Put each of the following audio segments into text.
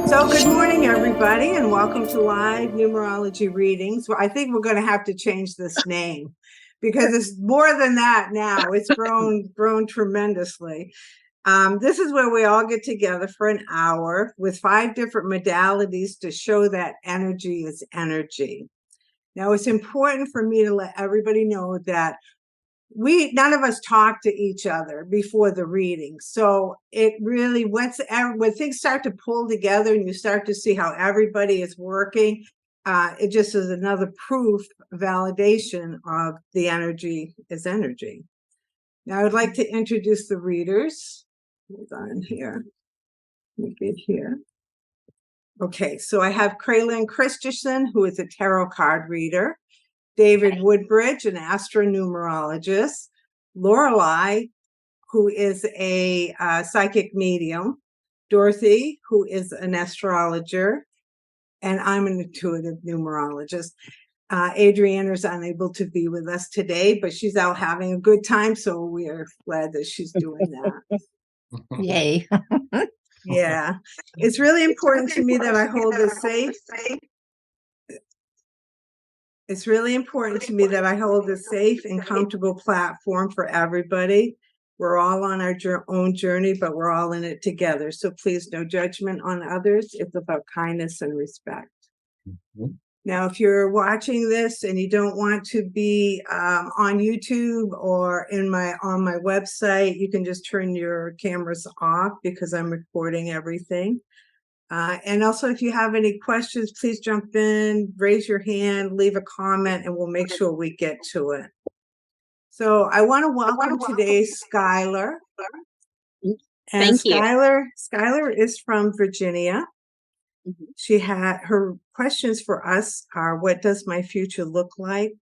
So good morning, everybody, and welcome to live numerology readings. Well, I think we're going to have to change this name because it's more than that now. It's grown tremendously. This is where we all get together for an hour with 5 different modalities to show that energy is energy. Now, it's important for me to let everybody know that none of us talk to each other before the reading. So it really, when things start to pull together and you start to see how everybody is working, it just is another proof, validation of the energy is energy. Now I would like to introduce the readers. Hold on here. Let me get here. Okay, so I have Kraylin Christensen, who is a tarot card reader. David Woodbridge, an astronumerologist, Lorelei, who is a psychic medium, Dorothy, who is an astrologer, and I'm an intuitive numerologist. Adrienne is unable to be with us today, but she's out having a good time, so we are glad that she's doing that. Yay. Yeah, it's really important to me that I hold this safe. It's really important to me that I hold a safe and comfortable platform for everybody. We're all on our own journey, but we're all in it together. So please, no judgment on others. It's about kindness and respect. Mm-hmm. Now, if you're watching this and you don't want to be on YouTube or on my website, you can just turn your cameras off because I'm recording everything. And also, if you have any questions, please jump in, raise your hand, leave a comment, and we'll make sure we get to it. So I want to welcome today Skylor. And Thank you. Skylor is from Virginia. Mm-hmm. She had her questions for us are, what does my future look like?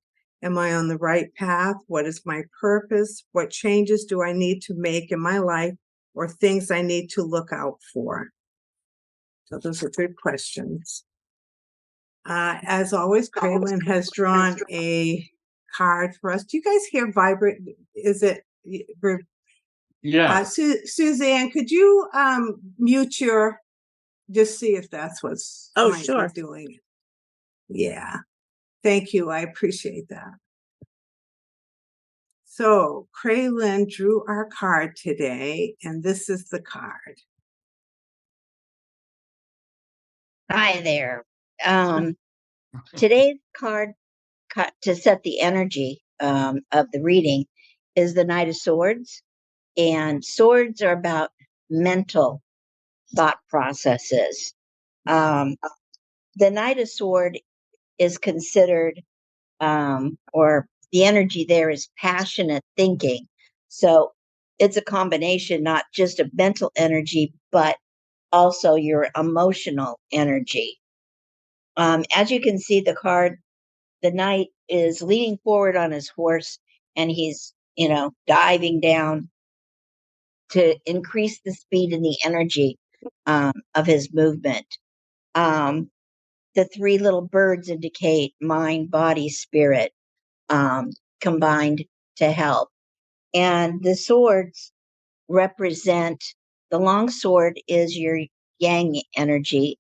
Am I on the right path? What is my purpose? What changes do I need to make in my life or things I need to look out for? So those are good questions. As always, Kraylin has drawn a card for us. Do you guys hear vibrate? Is it? Yeah. Suzanne, could you mute your? Just see if that's what's sure doing. Yeah, thank you. I appreciate that. So Kraylin drew our card today, and this is the card. Hi there. Today's card to set the energy of the reading is the Knight of Swords. And swords are about mental thought processes. The Knight of Swords is considered, or the energy there is passionate thinking. So it's a combination, not just of mental energy, but also your emotional energy. As you can see, the card, the knight is leaning forward on his horse and he's, diving down to increase the speed and the energy of his movement. The 3 little birds indicate mind, body, spirit combined to help. And the swords represent, the long sword is your yang energy,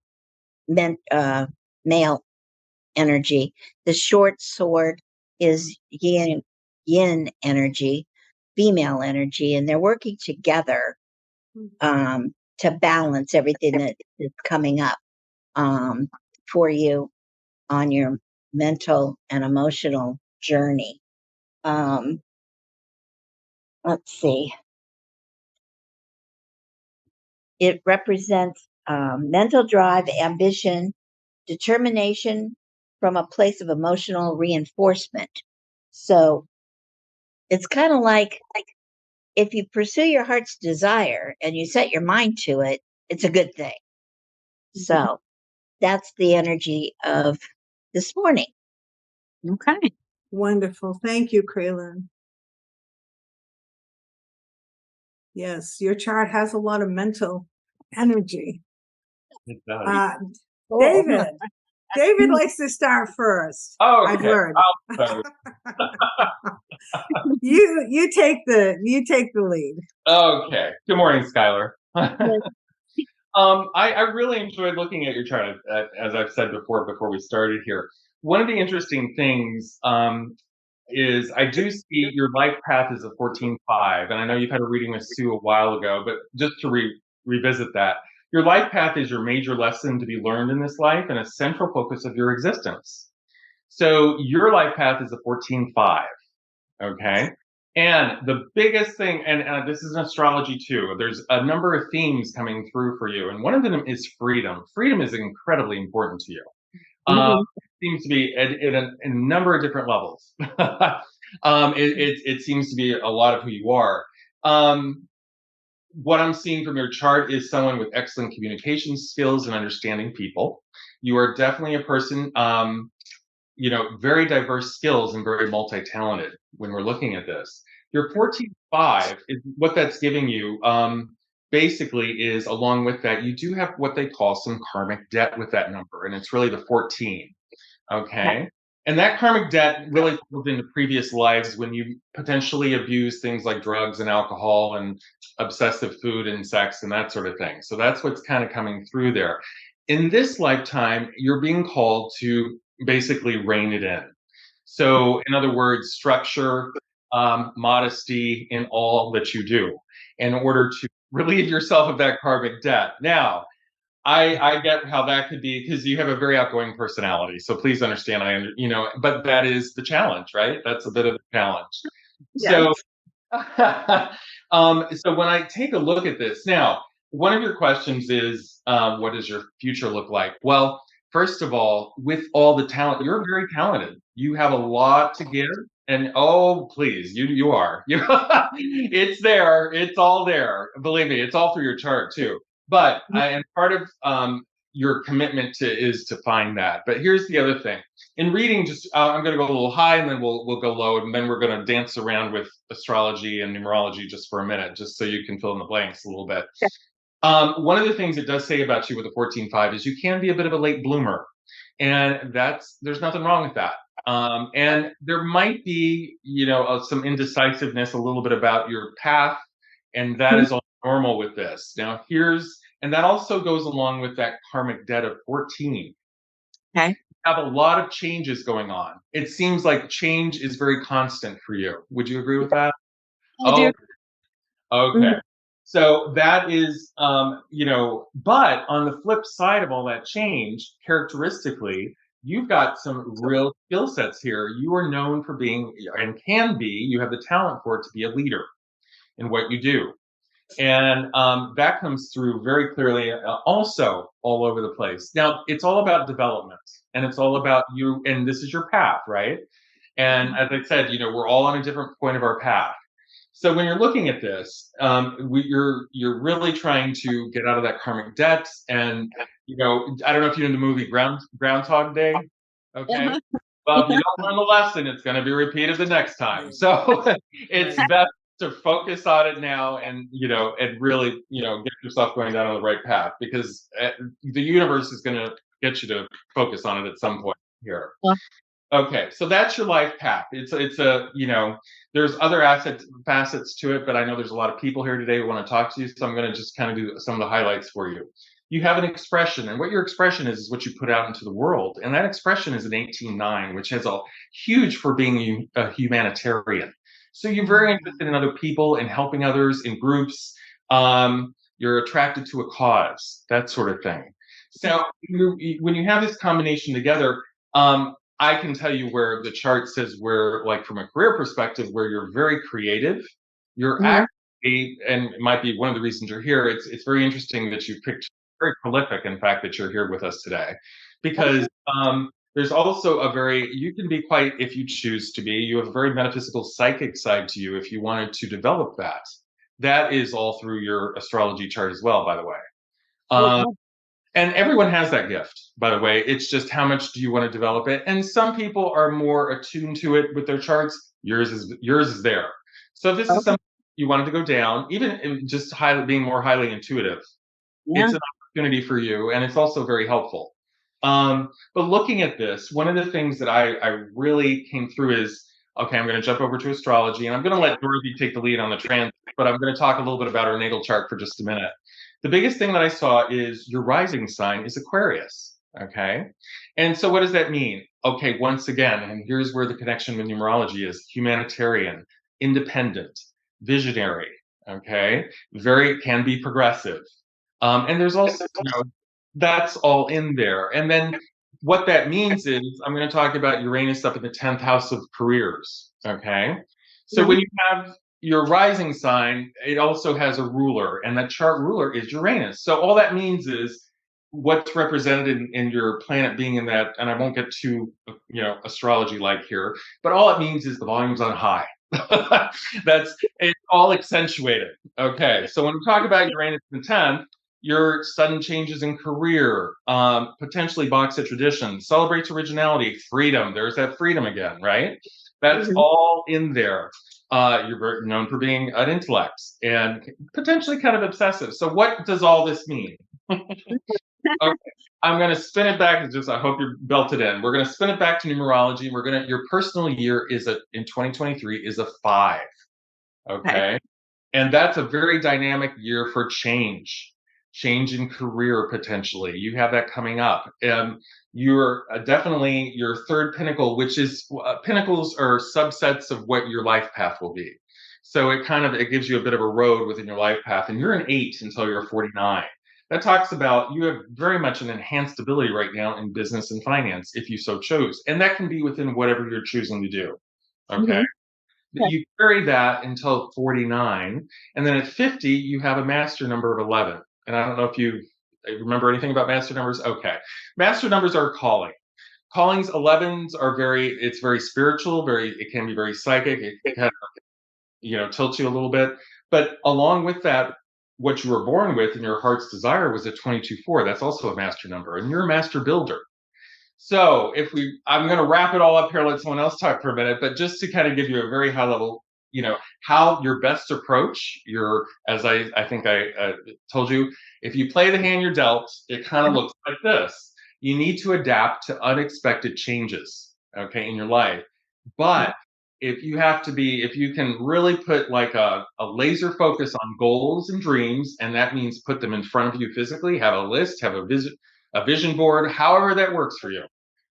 male energy. The short sword is yin energy, female energy, and they're working together to balance everything that is coming up for you on your mental and emotional journey. Let's see. It represents mental drive, ambition, determination from a place of emotional reinforcement. So it's kind of like if you pursue your heart's desire and you set your mind to it, it's a good thing. So that's the energy of this morning. Okay. Wonderful. Thank you, Kraylin. Yes, your chart has a lot of mental energy. It does. David likes to start first. Oh, okay. I've learned. You take the lead. Okay. Good morning, Skylor. I really enjoyed looking at your chart, as I've said before we started here. One of the interesting things is I do see your life path is a 14-5, and I know you've had a reading with Sue a while ago, but just to revisit that, your life path is your major lesson to be learned in this life and a central focus of your existence. So your life path is a 14-5, okay? And the biggest thing, and this is an astrology too, there's a number of themes coming through for you, and one of them is freedom. Freedom is incredibly important to you. It seems to be at a number of different levels. It seems to be a lot of who you are. What I'm seeing from your chart is someone with excellent communication skills and understanding people. You are definitely a person, very diverse skills and very multi-talented when we're looking at this. Your 14-5 is what that's giving you. Basically is along with that, you do have what they call some karmic debt with that number, and it's really the 14. Okay. And that karmic debt really goes into previous lives when you potentially abuse things like drugs and alcohol and obsessive food and sex and that sort of thing. So that's what's kind of coming through there. In this lifetime, you're being called to basically rein it in. So, in other words, structure, modesty in all that you do in order to relieve yourself of that karmic debt. Now, I get how that could be because you have a very outgoing personality. So please understand, but that is the challenge, right? That's a bit of a challenge. Yes. So when I take a look at this now, one of your questions is, what does your future look like? Well, first of all, with all the talent, you're very talented. You have a lot to give. And oh, please, you are. It's there. It's all there. Believe me, it's all through your chart too. But and part of your commitment is to find that. But here's the other thing. In reading, just I'm going to go a little high, and then we'll go low, and then we're going to dance around with astrology and numerology just for a minute, just so you can fill in the blanks a little bit. One of the things it does say about you with the 14-5 is you can be a bit of a late bloomer, and there's nothing wrong with that. And there might be, some indecisiveness, a little bit about your path, and that is all normal with this. Now, and that also goes along with that karmic debt of 14. Okay. You have a lot of changes going on. It seems like change is very constant for you. Would you agree with that? I do. Okay. So that is, but on the flip side of all that change, characteristically, you've got some real skill sets here. You are known for being, and can be, you have the talent for it to be a leader in what you do. And that comes through very clearly also all over the place. Now, it's all about development, and it's all about you, and this is your path, right? And as I said, we're all on a different point of our path. So when you're looking at this, you're really trying to get out of that karmic debt. And, I don't know if you know the movie Groundhog Day. Okay. Well, if you don't learn the lesson, it's going to be repeated the next time. So it's best to focus on it now and, and really, get yourself going down on the right path, because the universe is going to get you to focus on it at some point here. Okay, so that's your life path. It's a, there's other facets to it, but I know there's a lot of people here today who want to talk to you, so I'm going to just kind of do some of the highlights for you. You have an expression, and what your expression is what you put out into the world, and that expression is an 18-9, which is huge for being a humanitarian. So you're very interested in other people and helping others in groups. You're attracted to a cause, that sort of thing. So when you have this combination together, I can tell you where the chart says like from a career perspective, where you're very creative, you're actually, and it might be one of the reasons you're here. It's very interesting that you picked very prolific, in fact, that you're here with us today, because there's also you can be quite, if you choose to be, you have a very metaphysical psychic side to you if you wanted to develop that. That is all through your astrology chart as well, by the way. And everyone has that gift, by the way. It's just how much do you want to develop it? And some people are more attuned to it with their charts. Yours is there. So if this is something you wanted to go down, even just being more highly intuitive, it's an opportunity for you, and it's also very helpful. But looking at this, one of the things that I really came through is, okay, I'm going to jump over to astrology, and I'm going to let Dorothy take the lead on the transit, but I'm going to talk a little bit about her natal chart for just a minute. the biggest thing that I saw is your rising sign is Aquarius. Okay. And so what does that mean? Okay, once again, and here's where the connection with numerology is: humanitarian, independent, visionary. Okay. Very can be progressive. And there's also, that's all in there. And then what that means is I'm going to talk about Uranus up in the 10th house of careers. Okay. So when you have your rising sign, it also has a ruler, and that chart ruler is Uranus. So all that means is what's represented in your planet being in that, and I won't get too, astrology like here, but all it means is the volume's on high. It's all accentuated. Okay. So when we talk about Uranus in the 10th, your sudden changes in career, potentially box of tradition, celebrates originality, freedom. There's that freedom again, right? That's all in there. You're known for being an intellect and potentially kind of obsessive. So what does all this mean? Okay, I'm going to spin it back. I hope you're belted in. We're going to spin it back to numerology. Your personal year in 2023 is a 5. Okay. And that's a very dynamic year for change in career, potentially. You have that coming up. You're definitely your third pinnacle, which is pinnacles are subsets of what your life path will be. So it gives you a bit of a road within your life path, and you're an 8 until you're 49. That talks about you have very much an enhanced ability right now in business and finance, if you so chose. And that can be within whatever you're choosing to do. Okay. You carry that until 49, and then at 50 you have a master number of 11. And I don't know if you remember anything about master numbers. Okay, master numbers are calling. Callings 11s are it's very spiritual. It can be very psychic. It kind of tilts you a little bit. But along with that, what you were born with and your heart's desire was a 22-4. That's also a master number, and you're a master builder. So I'm going to wrap it all up here, let someone else talk for a minute, but just to kind of give you a very high level, how your best approach, as I think I told you, if you play the hand you're dealt, it kind of looks like this. You need to adapt to unexpected changes, okay, in your life. But if you can really put like a laser focus on goals and dreams, and that means put them in front of you physically, have a list, have a vision board, however that works for you.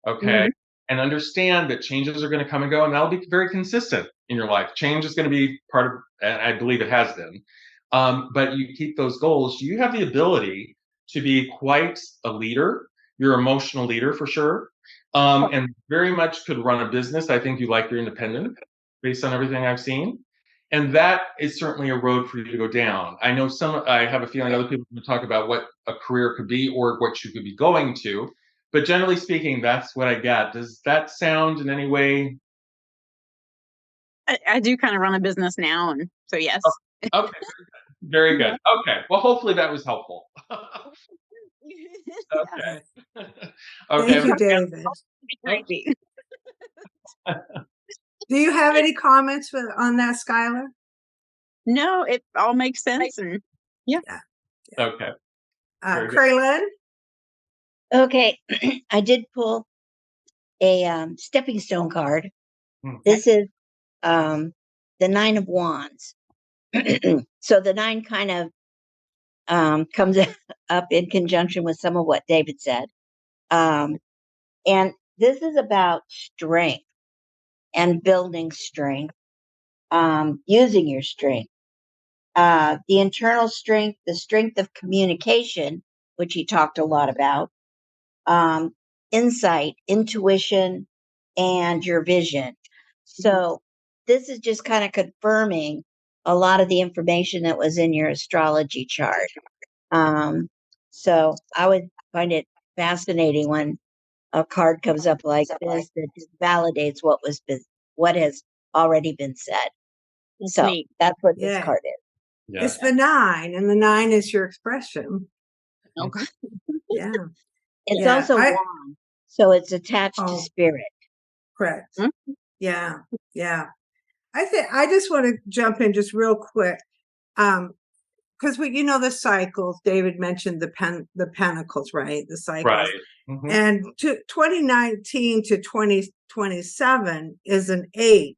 Okay. And understand that changes are going to come and go, and that'll be very consistent in your life. Change is going to be part of, and I believe it has been. But you keep those goals. You have the ability to be quite a leader. You're an emotional leader for sure. And very much could run a business. I think you like your independence based on everything I've seen. And that is certainly a road for you to go down. I know I have a feeling other people are going to talk about what a career could be or what you could be going to. But generally speaking, that's what I got. Does that sound in any way? I do kind of run a business now. And so, yes. Okay. Very good. Okay. Well, hopefully that was helpful. Okay. Thank you, David. Do you have any comments on that, Skylor? No, it all makes sense. And yeah. Okay. Kraylin? Okay. I did pull a stepping stone card. This is the 9 of Wands. So the 9 kind of comes up in conjunction with some of what David said. And this is about strength and building strength, using your strength. The internal strength, the strength of communication, which he talked a lot about, insight, intuition, and your vision. So this is just kind of confirming a lot of the information that was in your astrology chart. So I would find it fascinating when a card comes up like this that just validates what has already been said. So that's what this card is. Yeah. It's the 9, and the 9 is your expression. Okay. Yeah. It's also wand, so it's attached to spirit. Correct. Mm-hmm. Yeah. Yeah. I just want to jump in just real quick. Because the cycles, David mentioned the pentacles, right? The cycles. Right. Mm-hmm. And 2019 to 2027 is an 8.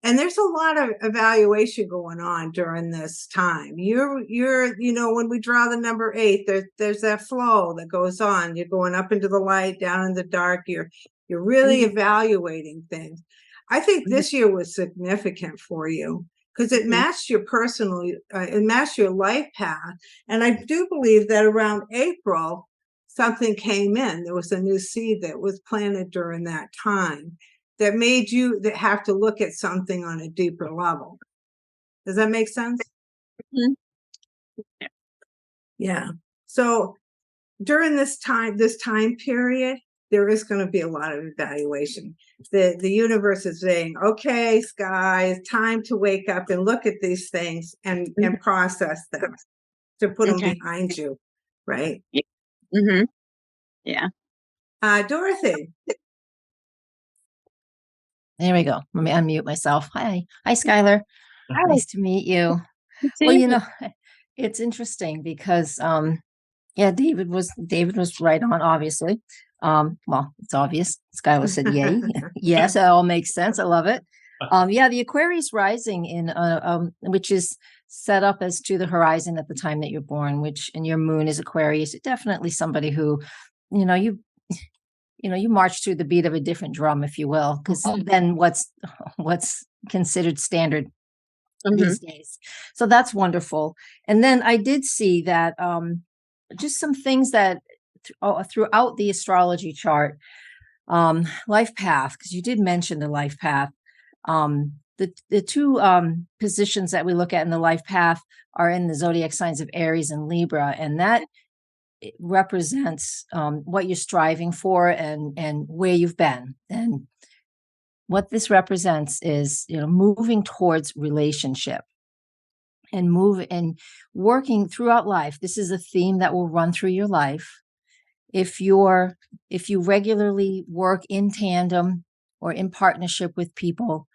And there's a lot of evaluation going on during this time. You're, when we draw the number 8, there's that flow that goes on. You're going up into the light, down in the dark. You're really evaluating things. I think this year was significant for you because it matched your it matched your life path. And I do believe that around April, something came in. There was a new seed that was planted during that time that made you have to look at something on a deeper level. Does that make sense? Yeah. So during this time period, there is going to be a lot of evaluation. The universe is saying, okay, Sky, it's time to wake up and look at these things and process them, to put them behind you, right? Yeah. Dorothy. There we go. Let me unmute myself. Hi, Skylor. Nice to meet you. Well, it's interesting because, David was right on, obviously. Well, it's obvious. Skylor said, yay. Yes, it all makes sense. I love it. The Aquarius rising which is set up as to the horizon at the time that you're born, and your moon is Aquarius. You're definitely somebody who, you march to the beat of a different drum, if you will, because then what's considered standard these days. So that's wonderful. And then I did see that just some things that throughout the astrology chart, life path, because you did mention the life path. The two positions that we look at in the life path are in the zodiac signs of Aries and Libra, and that it represents what you're striving for and where you've been. And what this represents is, moving towards relationship and working throughout life. This is a theme that will run through your life. If you regularly work in tandem or in partnership with people,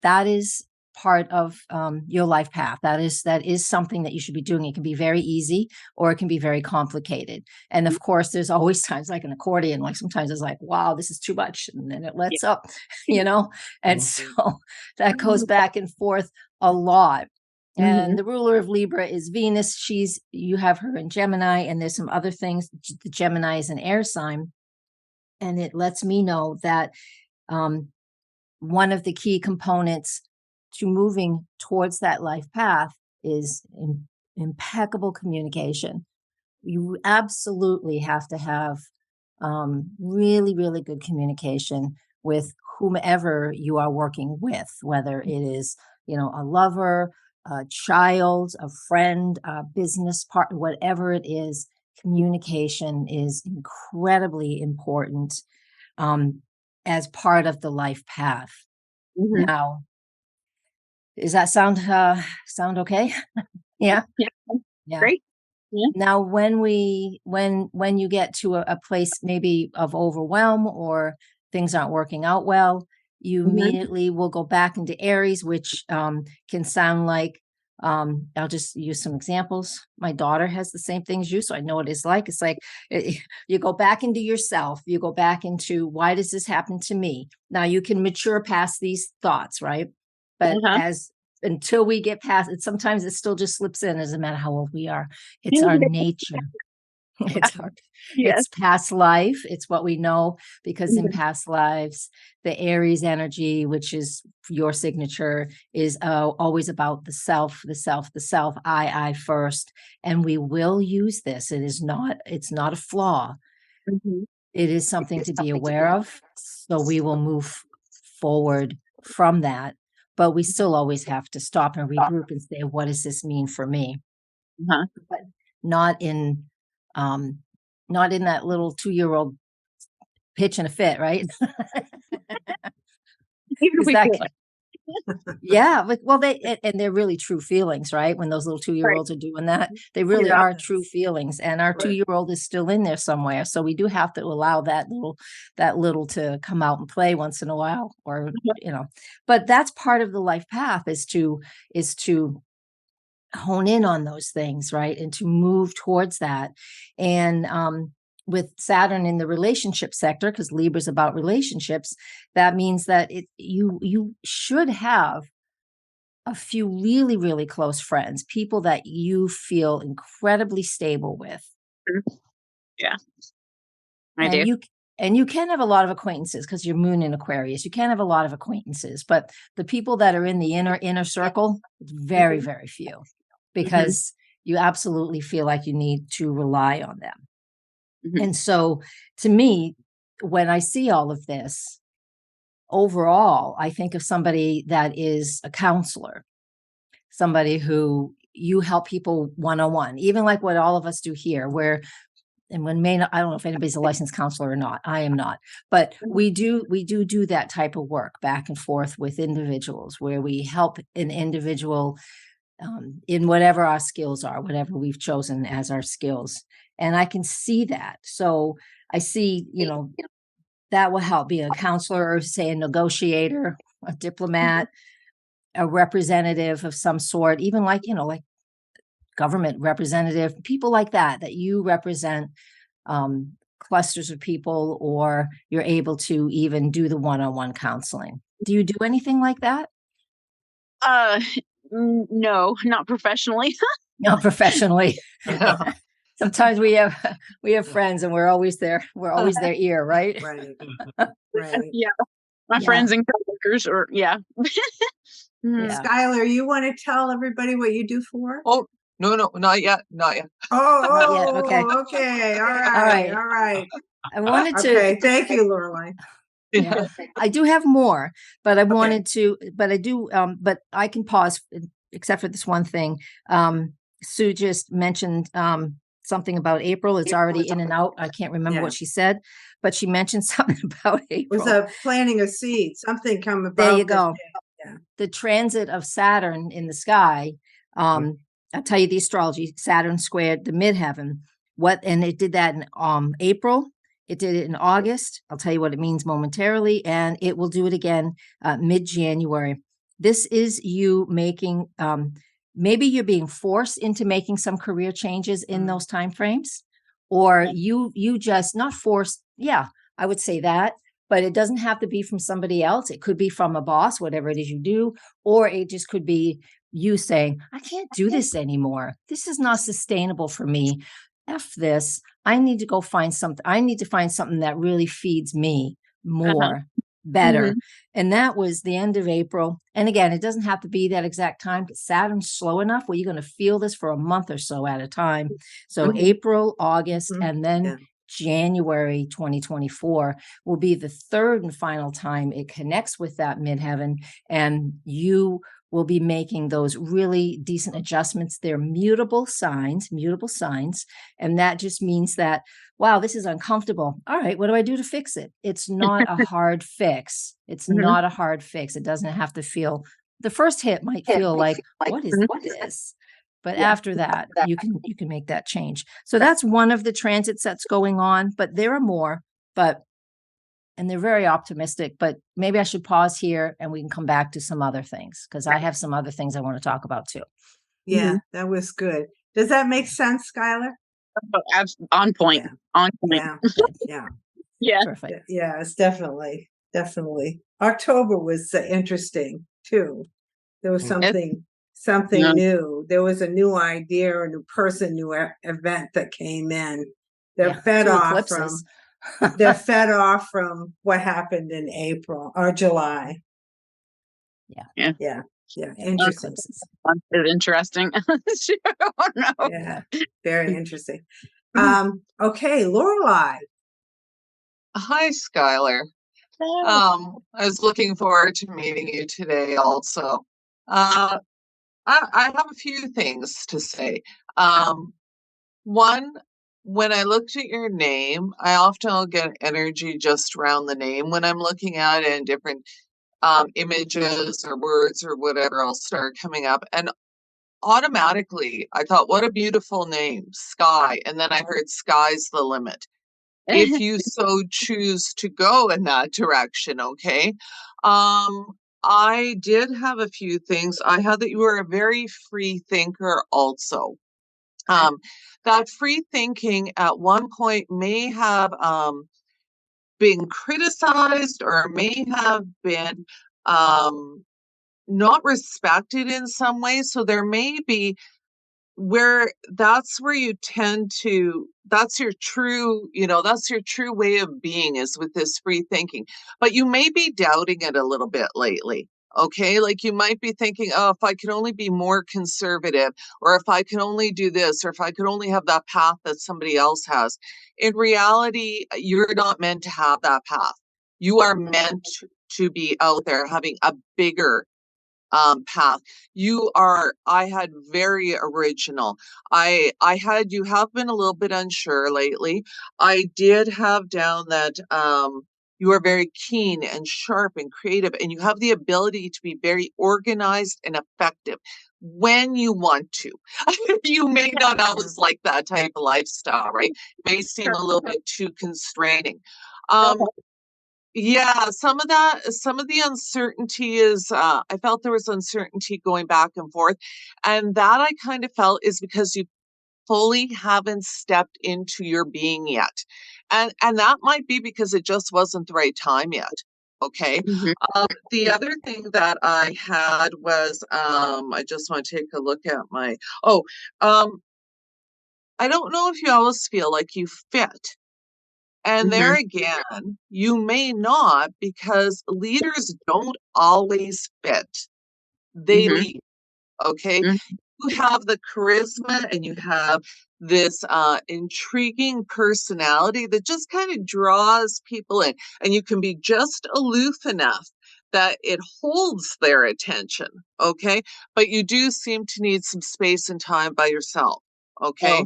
that is part of your life path. That is something that you should be doing. It can be very easy or it can be very complicated. And of course, there's always times like an accordion, like sometimes it's like, wow, this is too much. And then it lets up, and so that goes back and forth a lot. And the ruler of Libra is Venus. You have her in Gemini, and there's some other things. The Gemini is an air sign. And it lets me know that one of the key components to moving towards that life path is impeccable communication. You absolutely have to have really, really good communication with whomever you are working with, whether it is, a lover, a child, a friend, a business partner, whatever it is. Communication is incredibly important as part of the life path. Now, does that sound okay? Yeah. Great. Yeah. Now, when you get to a place maybe of overwhelm or things aren't working out well, you immediately will go back into Aries, which can sound like, I'll just use some examples. My daughter has the same thing as you, so I know what it's like. It's like you go back into yourself. You go back into, why does this happen to me? Now, you can mature past these thoughts, right? But until we get past it, sometimes it still just slips in. Doesn't matter how old we are. It's our nature. It's past life. It's what we know, because in past lives, the Aries energy, which is your signature, is always about the self, I first. And we will use this. It's not a flaw. It is something to be aware of. So we will move forward from that. But we still always have to stop and regroup and say, what does this mean for me? But not in that little 2-year-old pitch and a fit, right? They're really true feelings, right? When those little 2-year-olds are doing that, they really are true feelings, and our 2-year-old is still in there somewhere. So we do have to allow that little to come out and play once in a while, or But that's part of the life path is to hone in on those things, right? And to move towards that. And with Saturn in the relationship sector, because Libra's about relationships, that means that you should have a few really, really close friends, people that you feel incredibly stable with. Yeah, I do. You can have a lot of acquaintances because your moon in Aquarius. You can have a lot of acquaintances, but the people that are in the inner circle, very, very few, because you absolutely feel like you need to rely on them. And so to me, when I see all of this, overall, I think of somebody that is a counselor, somebody who you help people one-on-one, even like what all of us do here, where, and when I don't know if anybody's a licensed counselor or not, I am not, but we do that type of work back and forth with individuals where we help an individual in whatever our skills are, whatever we've chosen as our skills. And I can see that. So I see, that will help being a counselor, or say a negotiator, a diplomat, a representative of some sort, even like government representative, people like that you represent clusters of people, or you're able to even do the one-on-one counseling. Do you do anything like that? No, not professionally. Not professionally. Sometimes we have friends and we're always their ear, right? Right. Yeah. My friends and coworkers, or yeah. Skylor, you want to tell everybody what you do for? Oh, no, not yet. Oh, okay. Okay. All right. I wanted to. Okay, thank you, Lorelei. Yeah, I do have more, but I wanted to, but I do, but I can pause, except for this one thing. Sue just mentioned something about April. It's already in and out. I can't remember what she said, but she mentioned something about April. It was a planting a seed, something come about. There you go. Yeah. The transit of Saturn in the sky. I'll tell you the astrology. Saturn squared the midheaven. And it did that in April. It did it in August. I'll tell you what it means momentarily, and it will do it again mid-January. This is you making, maybe you're being forced into making some career changes in those time frames, or you just not forced. Yeah, I would say that, but it doesn't have to be from somebody else. It could be from a boss, whatever it is you do, or it just could be you saying, I can't do this anymore. This is not sustainable for me. F this. I need to go find something. I need to find something that really feeds me more, better. And that was the end of April. And again, it doesn't have to be that exact time, but Saturn's slow enough where you're going to feel this for a month or so at a time. So April, August, and then January 2024 will be the third and final time it connects with that midheaven, and you will be making those really decent adjustments. They're mutable signs, and that just means that, wow, this is uncomfortable. All right, what do I do to fix it? It's not a hard fix. It's not a hard fix. It doesn't have to feel, the first hit might feel like, what is this? But after that, you can make that change. So that's one of the transits that's going on, but there are more, and they're very optimistic, but maybe I should pause here and we can come back to some other things, because I have some other things I want to talk about too. Yeah, that was good. Does that make sense, Skylor? On point. On point. Yeah. Perfect. Yeah, it's definitely. October was interesting too. There was something new. There was a new idea, a new person, new event that came in. They're fed off from what happened in April or July. Yeah. Interesting. It's interesting. Yeah, very interesting. Okay, Lorelei. Hi, Skylor. I was looking forward to meeting you today also. I have a few things to say. One, when I looked at your name, I often will get energy just around the name when I'm looking at it, and different images or words or whatever will start coming up. And automatically, I thought, what a beautiful name, Sky. And then I heard sky's the limit. If you so choose to go in that direction, okay? I did have a few things. I had that you were a very free thinker also. That free thinking at one point may have been criticized or may have been not respected in some ways. So there may be where that's where you tend to, that's your true, that's your true way of being, is with this free thinking. But you may be doubting it a little bit lately. Okay, like you might be thinking, oh, if I could only be more conservative, or if I could only do this, or if I could only have that path that somebody else has. In reality, you're not meant to have that path. You are meant to be out there having a bigger path. I had very original. You have been a little bit unsure lately. I did have down that you are very keen and sharp and creative, and you have the ability to be very organized and effective when you want to. You may not always like that type of lifestyle, right? It may seem a little bit too constraining. Yeah, some of the uncertainty is, I felt there was uncertainty going back and forth. And that I kind of felt is because you fully haven't stepped into your being yet. And that might be because it just wasn't the right time yet. Okay. The other thing that I had was, I just want to take a look at I don't know if you always feel like you fit. And there again, you may not, because leaders don't always fit. They lead, okay? You have the charisma and you have this intriguing personality that just kind of draws people in. And you can be just aloof enough that it holds their attention, okay? But you do seem to need some space and time by yourself, okay?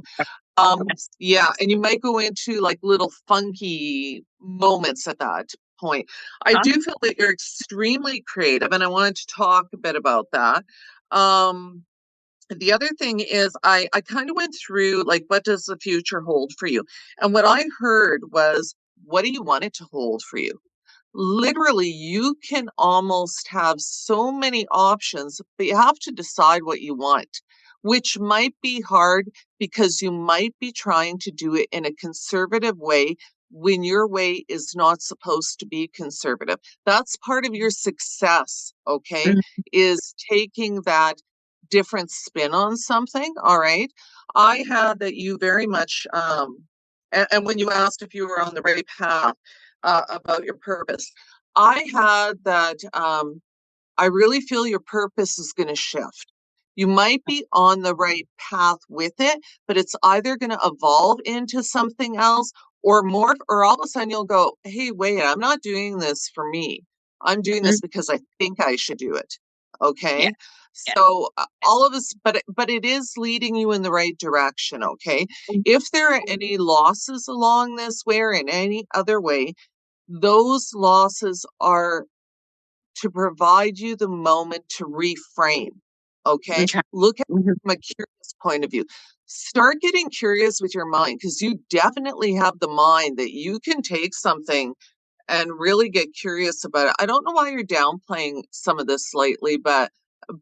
Yeah, and you might go into like little funky moments at that point. I do feel that you're extremely creative, and I wanted to talk a bit about that. The other thing is I kind of went through like, what does the future hold for you? And what I heard was, what do you want it to hold for you? Literally, you can almost have so many options, but you have to decide what you want, which might be hard because you might be trying to do it in a conservative way when your way is not supposed to be conservative. That's part of your success, okay? Is taking that different spin on something, all right? I had that you very much, and when you asked if you were on the right path, about your purpose. I had that I really feel your purpose is going to shift. You might be on the right path with it, but it's either going to evolve into something else or more, or all of a sudden you'll go, hey, wait, I'm not doing this for me. I'm doing this because I think I should do it. Okay. So all of us, but it is leading you in the right direction. Okay. If there are any losses along this way or in any other way, those losses are to provide you the moment to reframe. Okay. Look at it from a curious point of view. Start getting curious with your mind, because you definitely have the mind that you can take something and really get curious about it. I don't know why you're downplaying some of this lately, but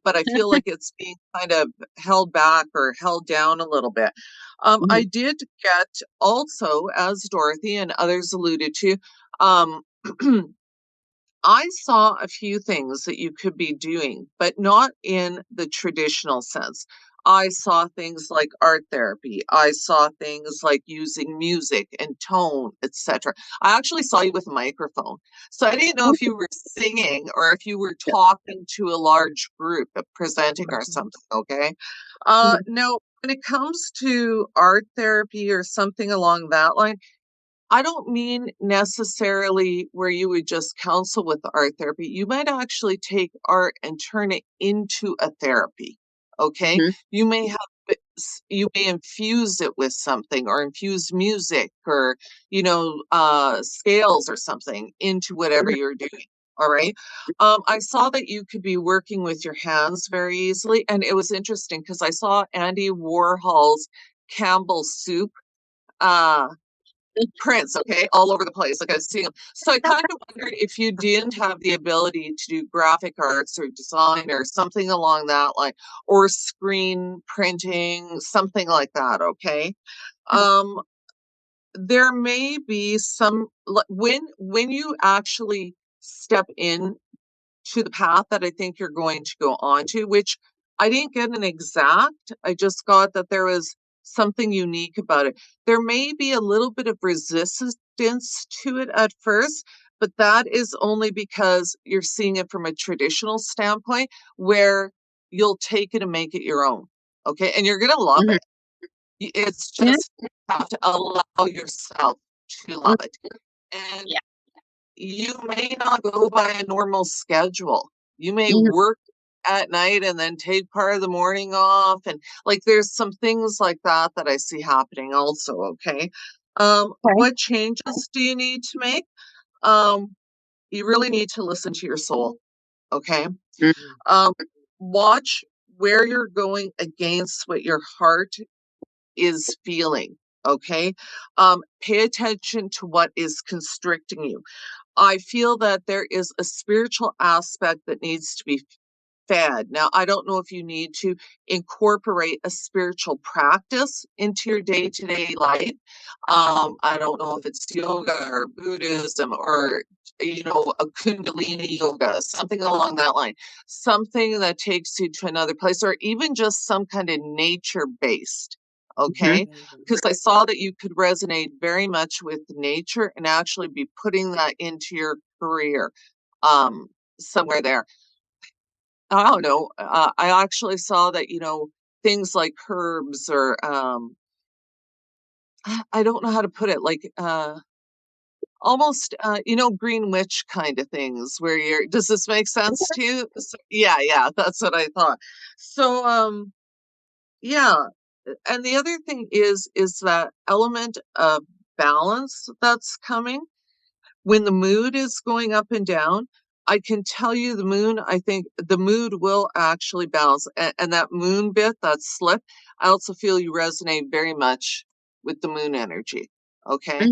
I feel like it's being kind of held back or held down a little bit. I did get also, as Dorothy and others alluded to, um, I saw a few things that you could be doing, but not in the traditional sense. I saw things like art therapy. I saw things like using music and tone, etc. I actually saw you with a microphone. So I didn't know if you were singing or if you were talking to a large group, presenting or something, okay? Now, when it comes to art therapy or something along that line, I don't mean necessarily where you would just counsel with the art therapy. You might actually take art and turn it into a therapy. Okay. You may you may infuse it with something, or infuse music, or, scales or something into whatever you're doing. All right. I saw that you could be working with your hands very easily. And it was interesting because I saw Andy Warhol's Campbell soup. prints, okay, all over the place. Like I see them. So I kind of wondered if you didn't have the ability to do graphic arts or design or something along that line, or screen printing, something like that, okay? There may be some, when you actually step in to the path that I think you're going to go on to, which I didn't get an exact, I just got that there was something unique about it. There may be a little bit of resistance to it at first, but that is only because you're seeing it from a traditional standpoint where you'll take it and make it your own. Okay. And you're going to love it. It's just you have to allow yourself to love it. And Yeah. you may not go by a normal schedule. You may Mhm. work at night and then take part of the morning off. And like there's some things like that that I see happening also. Okay. What changes do you need to make? You really need to listen to your soul. Okay. Um, watch where you're going against what your heart is feeling. Okay. Pay attention to what is constricting you. I feel that there is a spiritual aspect that needs to be fed. Now, I don't know if you need to incorporate a spiritual practice into your day-to-day life. I don't know if it's yoga or Buddhism or a Kundalini yoga, something along that line, something that takes you to another place, or even just some kind of nature-based. Okay, because I saw that you could resonate very much with nature and actually be putting that into your career somewhere there. I don't know. I actually saw that, things like herbs or I don't know how to put it, like almost green witch kind of things where does this make sense to you? Yeah, that's what I thought. So yeah. And the other thing is that element of balance that's coming when the mood is going up and down. I can tell you I think the mood will actually balance. And that moon bit, that slip, I also feel you resonate very much with the moon energy. Okay.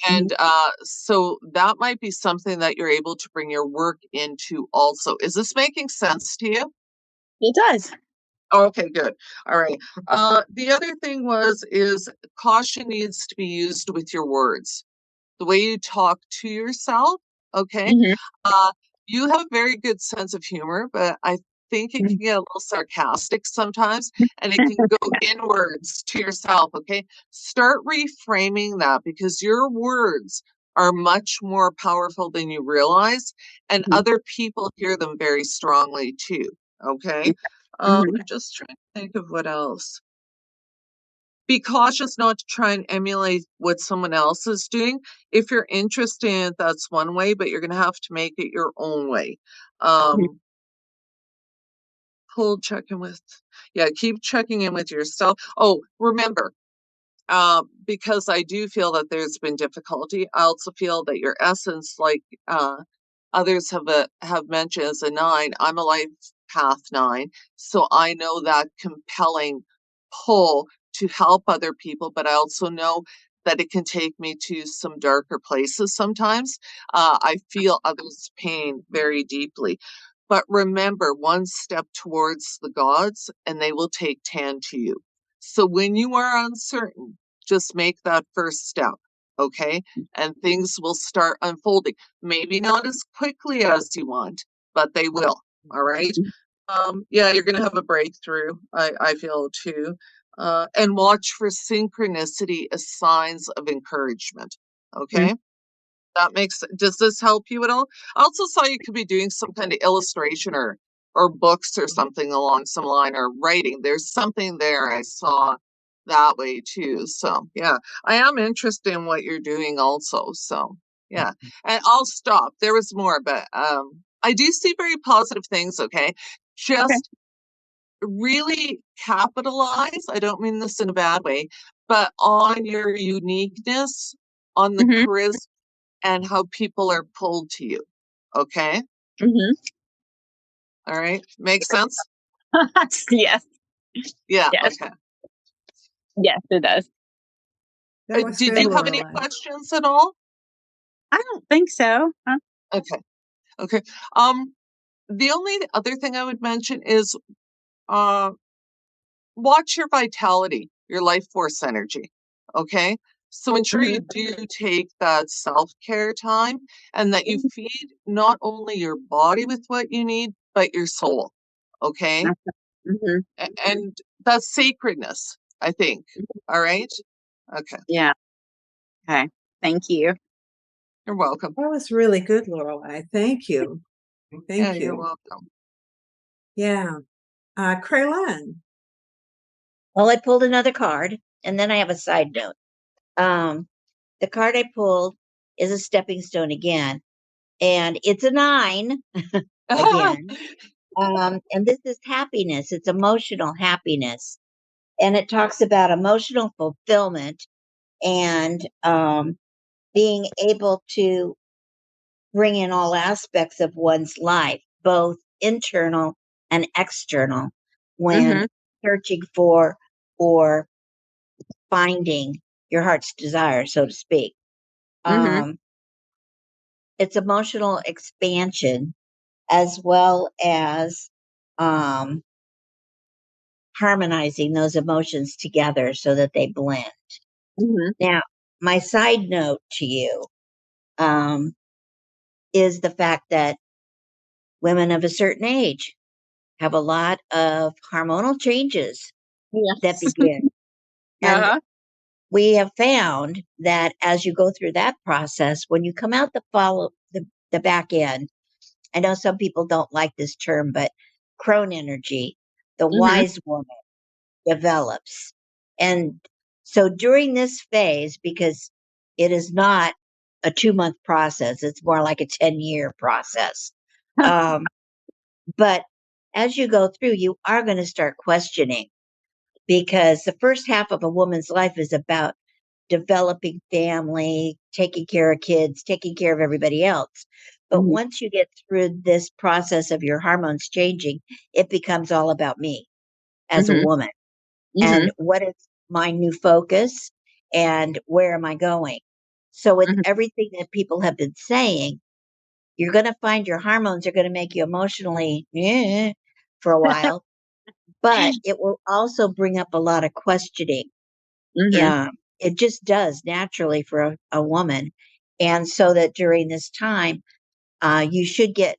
And so that might be something that you're able to bring your work into also. Is this making sense to you? It does. Oh, okay, good. All right. The other thing is caution needs to be used with your words, the way you talk to yourself. Okay. Uh, you have a very good sense of humor, but I think it can get a little sarcastic sometimes and it can go inwards to yourself. Okay. Start reframing that because your words are much more powerful than you realize, and other people hear them very strongly too. Okay. I'm just trying to think of what else. Be cautious not to try and emulate what someone else is doing. If you're interested in it, that's one way, but you're going to have to make it your own way. Keep checking in with yourself. Oh, remember, because I do feel that there's been difficulty. I also feel that your essence, like others have mentioned, as a 9. I'm a life path 9, so I know that compelling pull to help other people, but I also know that it can take me to some darker places sometimes. I feel others' pain very deeply. But remember, one step towards the gods, and they will take 10 to you. So when you are uncertain, just make that first step, okay? And things will start unfolding. Maybe not as quickly as you want, but they will, all right? You're going to have a breakthrough, I feel too. And watch for synchronicity as signs of encouragement, okay? Does this help you at all? I also saw you could be doing some kind of illustration or books or something along some line, or writing. There's something there I saw that way too. So yeah, I am interested in what you're doing also. So yeah, and I'll stop. There was more, but I do see very positive things. Okay, just really capitalize. I don't mean this in a bad way, but on your uniqueness, on the charisma, and how people are pulled to you. Okay. All right. Makes sense? Yes. Yeah. Yes. Okay. Yes, it does. That was Did good, you have any Lorelai. questions at all? I don't think so. Okay. Okay. The only other thing I would mention is watch your vitality, your life force energy. Okay. So ensure you do take that self-care time and that you feed not only your body with what you need, but your soul. Okay. Mm-hmm. And that's sacredness, I think. All right. Okay. Yeah. Okay. Thank you. You're welcome. That was really good, Lorelai. Thank you. Yeah, Thank you're you. welcome. Yeah. Kraylin. Well, I pulled another card, and then I have a side note. The card I pulled is a stepping stone again, and it's a 9 again. And this is happiness. It's emotional happiness, and it talks about emotional fulfillment and being able to bring in all aspects of one's life, both internal and external, when searching for or finding your heart's desire, so to speak. It's emotional expansion as well as um, harmonizing those emotions together so that they blend. Now, my side note to you is the fact that women of a certain age have a lot of hormonal changes that begin. And we have found that as you go through that process, when you come out the back end, I know some people don't like this term, but crone energy, the wise woman develops. And so during this phase, because it is not a 2-month process, it's more like a 10-year process. But as you go through, you are going to start questioning, because the first half of a woman's life is about developing family, taking care of kids, taking care of everybody else. But once you get through this process of your hormones changing, it becomes all about me as a woman. And what is my new focus and where am I going? So with everything that people have been saying, you're going to find your hormones are going to make you emotionally for a while, but it will also bring up a lot of questioning. Yeah, it just does naturally for a woman. And so that during this time, you should get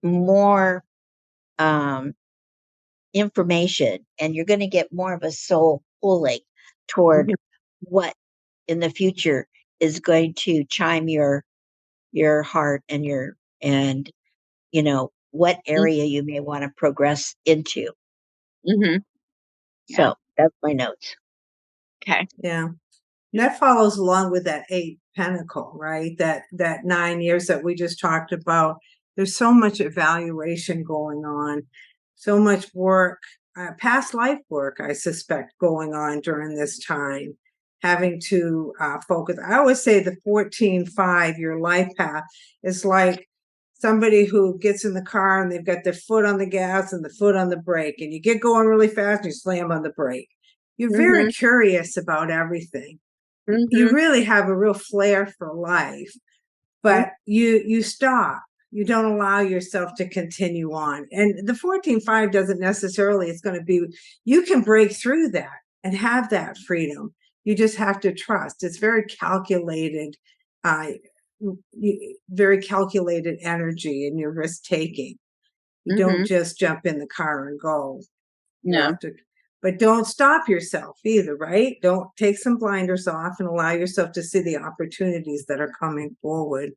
more information, and you're going to get more of a soul pulling toward what in the future is going to chime your heart and you know what area you may want to progress into. So that's my notes. Okay. Yeah. And that follows along with that 8 pentacle, right? That 9 years that we just talked about. There's so much evaluation going on, so much work, past life work, I suspect, going on during this time, having to focus. I always say the 14-5, your life path, is like somebody who gets in the car and they've got their foot on the gas and the foot on the brake, and you get going really fast and you slam on the brake. You're very curious about everything. You really have a real flair for life, but you stop. You don't allow yourself to continue on. And the 14-5 doesn't necessarily, it's going to be, you can break through that and have that freedom. You just have to trust. It's very calculated, very calculated energy in your risk taking. You don't just jump in the car and go. You have to, but don't stop yourself either, right? Don't take some blinders off and allow yourself to see the opportunities that are coming forward.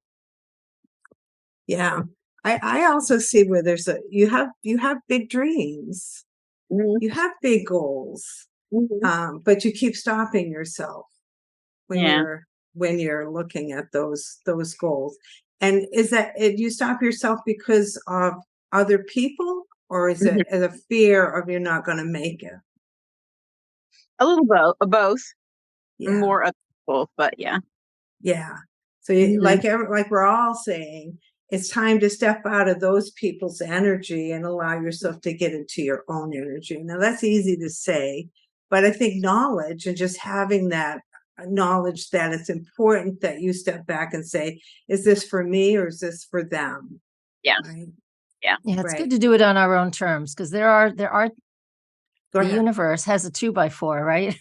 Yeah. I also see where there's you have big dreams. You have big goals. But you keep stopping yourself when you're looking at those goals. And is that you stop yourself because of other people, or is it a fear of you're not going to make it? A little both. Yeah. More of both, but yeah. Yeah. So like we're all saying, it's time to step out of those people's energy and allow yourself to get into your own energy. Now that's easy to say, but I think knowledge and just having that knowledge that it's important that you step back and say, is this for me or is this for them? Yeah. Right? Yeah, it's Right. good to do it on our own terms, because there are Go the ahead. universe has a 2x4, right?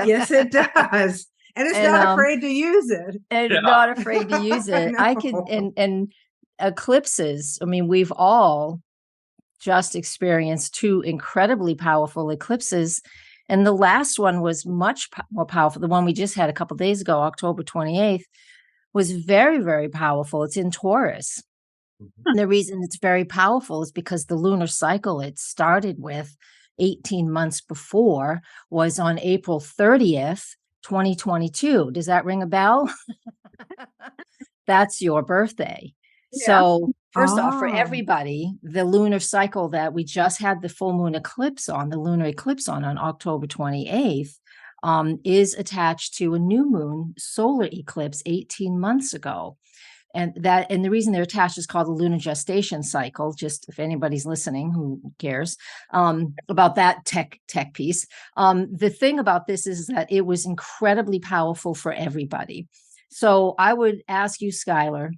Yes, it does. And it's And, not afraid to use it. and Yeah. not afraid to use it. I can, No. and eclipses, I mean, we've all just experienced two incredibly powerful eclipses. And the last one was much more powerful. The one we just had a couple days ago, October 28th, was very, very powerful. It's in Taurus. And the reason it's very powerful is because the lunar cycle it started with 18 months before was on April 30th, 2022. Does that ring a bell? That's your birthday. Yeah. So first off, for Oh. everybody, the lunar cycle that we just had the full moon eclipse on, the lunar eclipse on October 28th, is attached to a new moon solar eclipse 18 months ago. And the reason they're attached is called the lunar gestation cycle. Just if anybody's listening who cares about that tech piece. The thing about this is that it was incredibly powerful for everybody. So I would ask you, Skylor,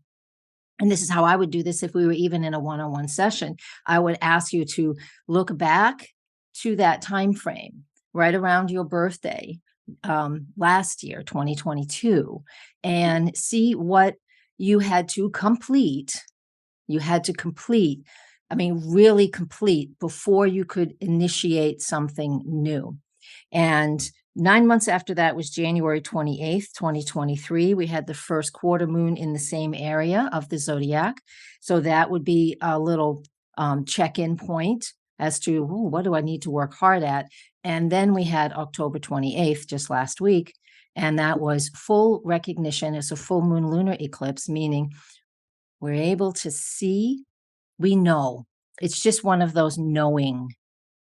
and this is how I would do this if we were even in a one-on-one session. I would ask you to look back to that time frame right around your birthday last year, 2022, and see what you had to complete. I mean, really complete before you could initiate something new. And 9 months after that was January 28th, 2023. We had the first quarter moon in the same area of the zodiac. So that would be a little check-in point as to what do I need to work hard at. And then we had October 28th, just last week. And that was full recognition. It's a full moon lunar eclipse, meaning we're able to see, we know. It's just one of those knowing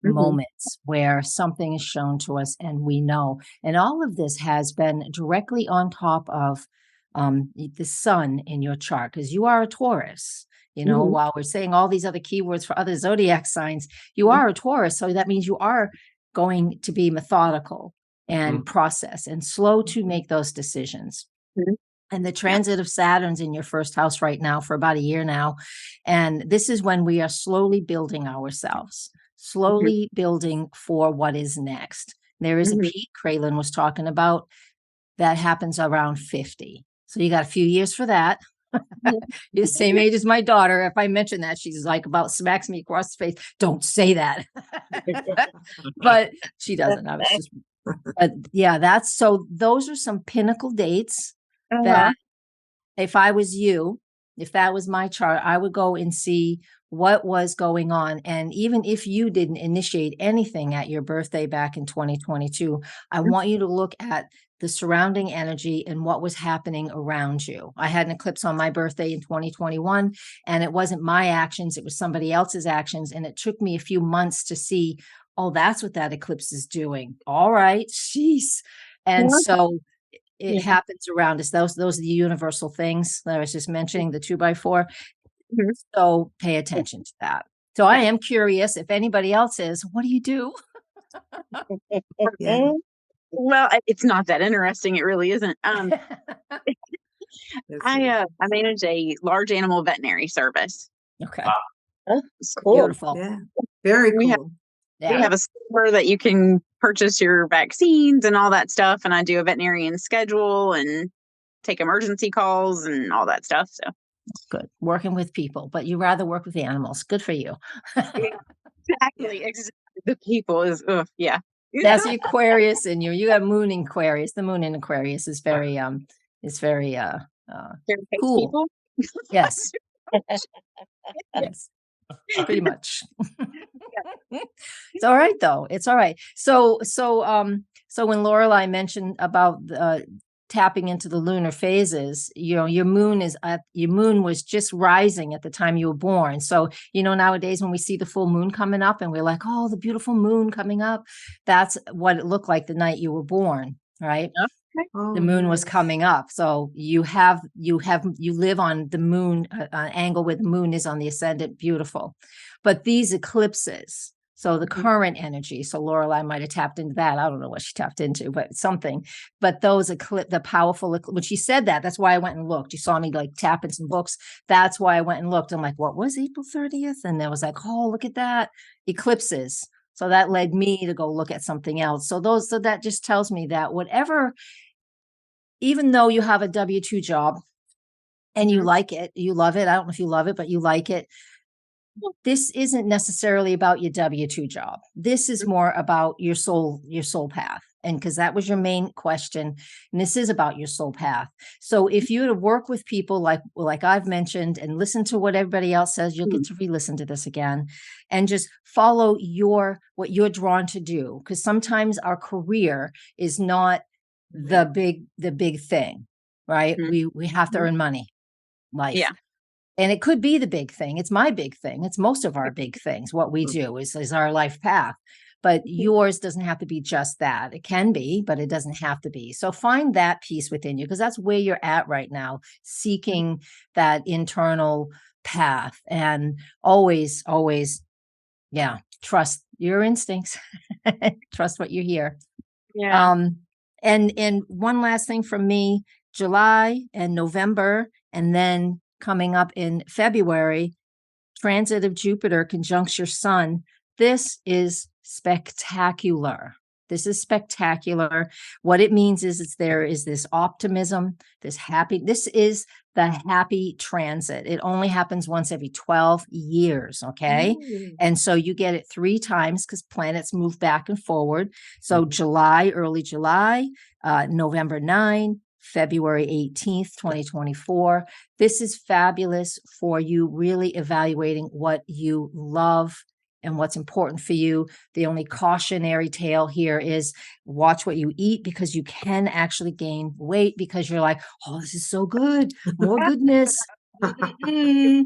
moments where something is shown to us and we know. And all of this has been directly on top of the sun in your chart, because you are a Taurus. You know, while we're saying all these other keywords for other zodiac signs, you are a Taurus. So that means you are going to be methodical and process and slow to make those decisions. And the transit of Saturn's in your first house right now for about a year now. And this is when we are slowly building ourselves, slowly building for what is next. There is a peak Kraylin was talking about that happens around 50. So you got a few years for that. You're the same age as my daughter. If I mention that, she's like about smacks me across the face. Don't say that. But she doesn't. I was just, but yeah, so those are some pinnacle dates that if I was you, if that was my chart, I would go and see what was going on. And even if you didn't initiate anything at your birthday back in 2022, I want you to look at the surrounding energy and what was happening around you. I had an eclipse on my birthday in 2021, and it wasn't my actions, it was somebody else's actions. And it took me a few months to see, oh, that's what that eclipse is doing. All right, jeez. And so it happens around us. Those are the universal things that I was just mentioning, the 2x4. So pay attention to that. So I am curious if anybody else is, what do you do? Well, it's not that interesting. It really isn't. I manage a large animal veterinary service. Okay. Oh, cool. Beautiful. Yeah. Very cool. We have a store that you can purchase your vaccines and all that stuff. And I do a veterinarian schedule and take emergency calls and all that stuff. So good. Working with people, but you rather work with the animals. Good for you. Exactly. The people is, yeah. That's the Aquarius in you. You have moon in Aquarius. The moon in Aquarius is very cool. People? Yes. Yes. Pretty much. It's all right though. It's all right. So when Lorelei mentioned about tapping into the lunar phases, your moon was just rising at the time you were born. So, nowadays when we see the full moon coming up and we're like, oh, the beautiful moon coming up, that's what it looked like the night you were born, right? Okay. The moon was coming up. So you live on the moon, an angle where the moon is on the ascendant. Beautiful. But these eclipses So the current energy. So Lorelei might have tapped into that. I don't know what she tapped into, but something. But those the powerful, when she said that, that's why I went and looked. You saw me like tap in some books. That's why I went and looked. I'm like, what was April 30th? And there was like, oh, look at that. Eclipses. So that led me to go look at something else. So that just tells me that whatever, even though you have a W-2 job and you like it, you love it. I don't know if you love it, but you like it. This isn't necessarily about your W-2 job. This is more about your soul path. And because that was your main question. And this is about your soul path. So if you were to work with people like I've mentioned and listen to what everybody else says, you'll get to re-listen to this again and just follow what you're drawn to do. Because sometimes our career is not the big thing, right? We have to earn money, life. Yeah. And it could be the big thing. It's my big thing. It's most of our big things. What we do is our life path. But yours doesn't have to be just that. It can be, but it doesn't have to be. So find that piece within you, because that's where you're at right now, seeking that internal path. And always, trust your instincts. Trust what you hear. Yeah. And one last thing from me, July and November, and then coming up in February, transit of Jupiter conjuncts your sun. This is spectacular. This is spectacular. What it means is there is this optimism, this is the happy transit. It only happens once every 12 years. Okay. And so you get it 3 times because planets move back and forward. So early July, November 9, February 18th, 2024. This is fabulous for you really evaluating what you love and what's important for you. The only cautionary tale here is watch what you eat, because you can actually gain weight because you're like, oh, this is so good. More goodness. Pay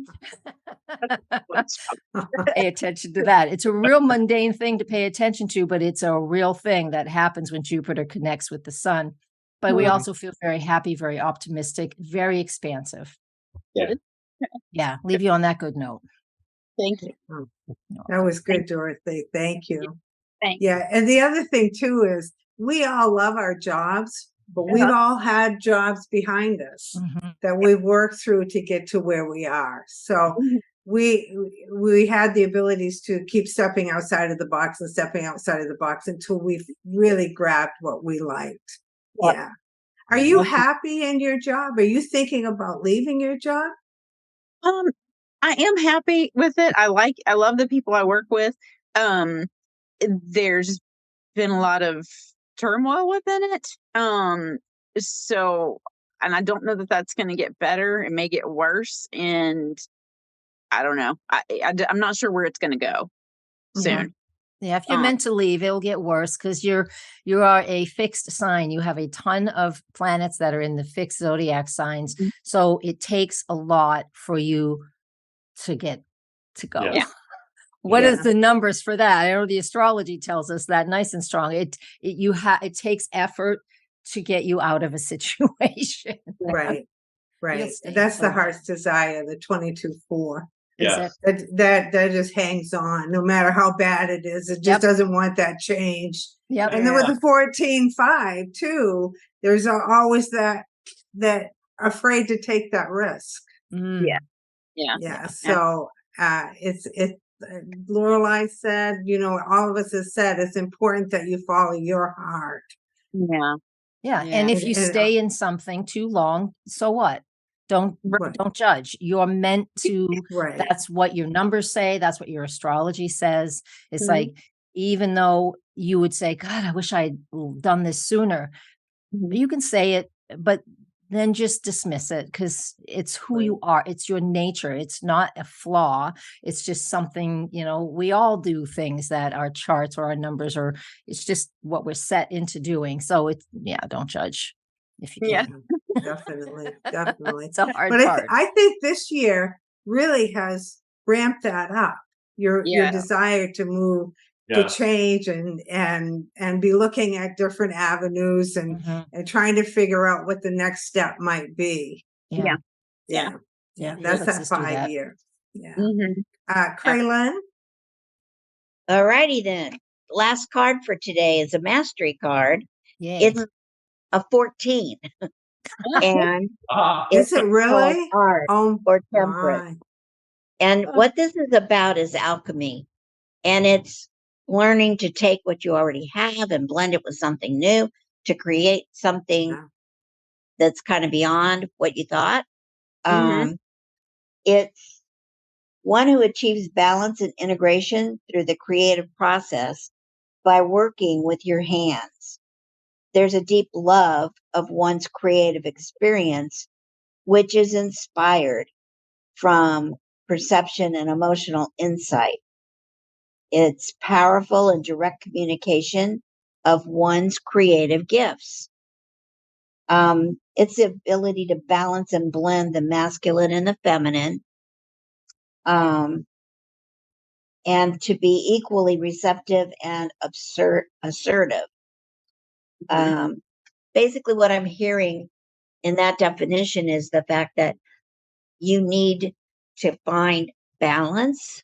attention to that. It's a real mundane thing to pay attention to, but it's a real thing that happens when Jupiter connects with the sun. But we also feel very happy, very optimistic, very expansive. Yeah. Yeah. Leave you on that good note. Thank you. That was good, Dorothy. Thank you. Thanks. Yeah. And the other thing too is we all love our jobs, but we've all had jobs behind us that we've worked through to get to where we are. So we had the abilities to keep stepping outside of the box until we've really grabbed what we liked. Yeah. Are you happy in your job? Are you thinking about leaving your job? I am happy with it. I love the people I work with. There's been a lot of turmoil within it. So, and I don't know that that's going to get better. It may get worse. And I don't know. I'm not sure where it's going to go soon. Yeah, if you're meant to leave, it'll get worse because you are a fixed sign. You have a ton of planets that are in the fixed zodiac signs. So it takes a lot for you to get to go. Yeah. What is the numbers for that? I know the astrology tells us that nice and strong. It takes effort to get you out of a situation. Right. That's the heart's desire, the 22-4. Yeah. That just hangs on no matter how bad it is. It just doesn't want that change. Yep. And then with the 14-5 too, there's always that afraid to take that risk. Yeah. So it's Lorelei said, all of us have said it's important that you follow your heart. Yeah. And if you stay in something too long, so what? Don't judge. You're meant to, that's what your numbers say. That's what your astrology says. It's like, even though you would say, God, I wish I'd done this sooner. You can say it, but then just dismiss it because it's who you are. It's your nature. It's not a flaw. It's just something, we all do things that our charts or our numbers, or it's just what we're set into doing. So don't judge. If you can. Definitely. It's a hard but part. I think this year really has ramped that up. Your desire to move, to change, and be looking at different avenues and trying to figure out what the next step might be. Yeah. That's that 5 year. Yeah. Kraylin? All righty then. Last card for today is a mastery card. Yay. It's a 14, and Ah, Is it's it called really? art Oh or temperance. my. And what this is about is alchemy, and it's learning to take what you already have and blend it with something new to create something Yeah. that's kind of beyond what you thought. Mhm. It's one who achieves balance and integration through the creative process by working with your hands. There's a deep love of one's creative experience, which is inspired from perception and emotional insight. It's powerful and direct communication of one's creative gifts. It's the ability to balance and blend the masculine and the feminine, and to be equally receptive and assertive. Basically, what I'm hearing in that definition is the fact that you need to find balance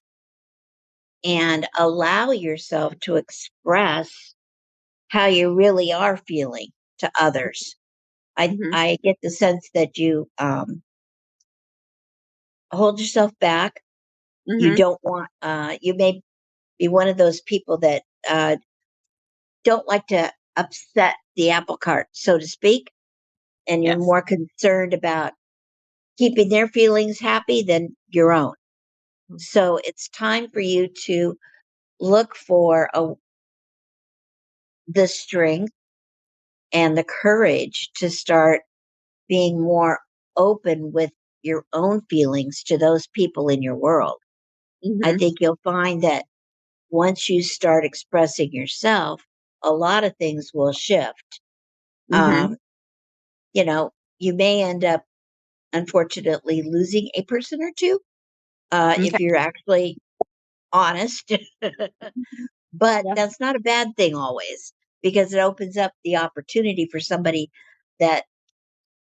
and allow yourself to express how you really are feeling to others. I get the sense that you hold yourself back. You Mhm. don't want, you may be one of those people that don't like to upset the apple cart, so to speak. And you're Yes. more concerned about keeping their feelings happy than your own. So it's time for you to look for the strength and the courage to start being more open with your own feelings to those people in your world. I Mhm. think you'll find that once you start expressing yourself, a lot of things will shift. Mhm. You know, you may end up, unfortunately, losing a person or two Okay. if you're actually honest. But Yeah. that's not a bad thing always, because it opens up the opportunity for somebody that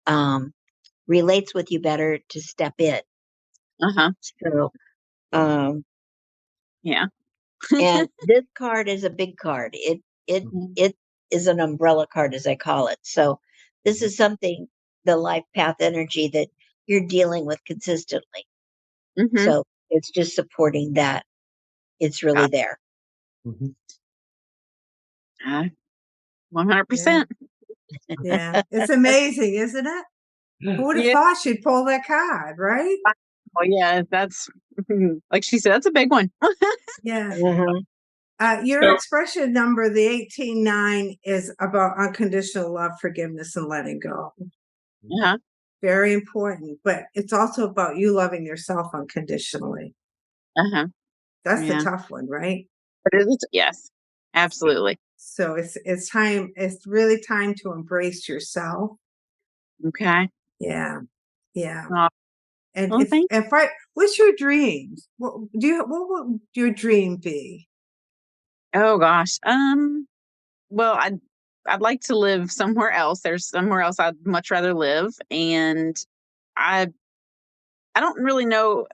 um, relates with you better to step in. Uh-huh. So, um, Yeah. and this card is a big card. It Mhm. it is an umbrella card, as I call it. So, this is something, the life path energy that you're dealing with consistently. Mhm. So it's just supporting that. It's really Got there. mhm. 100%. Yeah. It's amazing, isn't it? Who would have Yeah. thought she'd pull that card, right? Oh yeah, that's like she said, that's a big one. Yeah. Mhm. Your So, expression number, the 189, is about unconditional love, forgiveness, and letting go. Uh-huh. Very important, but it's also about you loving yourself unconditionally. Uh-huh. That's the Yeah. tough one, right? But it is, yes. Absolutely. So it's time. It's really time to embrace yourself. Okay. Yeah, yeah. Oh, And well, thank if I, what's your dreams? What would your dream be? Oh gosh. Well, I'd like to live somewhere else. There's somewhere else I'd much rather live, and I I don't really know